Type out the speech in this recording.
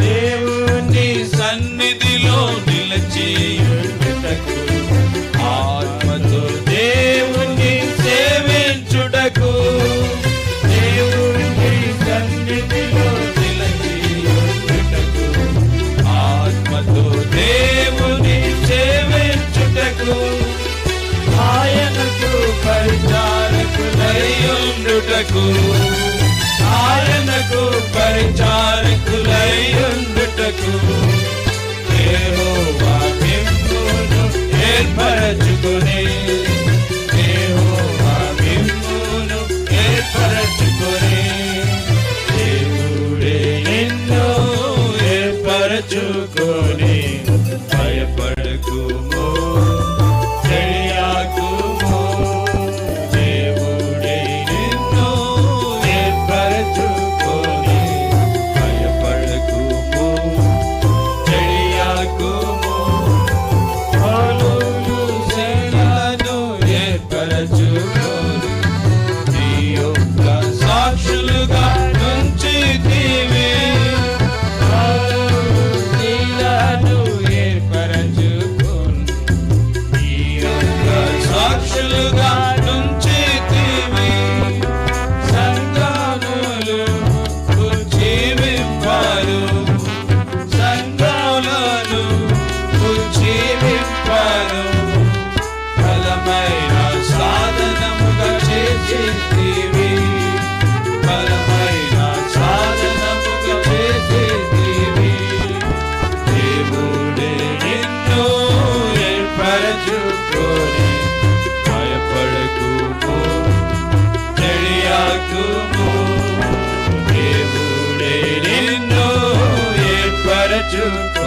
దేవుని సన్నిధిలో నిలిచియుండుటకు, ఆత్మతో దేవుని సేవించుటకు. దేవుని సన్నిధిలో నిలిచియుండుటకు, ఆత్మతో దేవుని సేవించుటకు, ఆయనకు పరిచారకులైయుండుటకు, ఆయనకు పరిచారకులైయుండుటకు యెహోవా మిమ్మును ఏర్పరచుకొనే, యెహోవా మిమ్మును ఏర్పరచుకొనే. దేవుడే నిన్ను ఏర్పరచుకొనే, భయపడకుము, తెలియకుము. దేవుడే నిన్ను ఏర్పరచుకొనే, భయపడకుము, తెలియకుము. పౌలు శీలను ఏర్పరచుకొని నీ యొక్క సాక్షులుగా నుంచితివి. పౌలు శీలను ఏర్పరచుకొని నీ యొక్క సాక్షులుగా నుంచితివి. సంఘములు ఉజ్జీవింపారు, సంఘములను ఉజ్జీవింపారు, బలమైన సాధనముగా చేసితివి, బలమైన సాధనముగా చేసితివి. దేవుడే నిన్ను ఏర్పరచుకొని, భయపడకుము, తెలియకుము. దేవుడే నిన్ను ఏర్పరచుకొని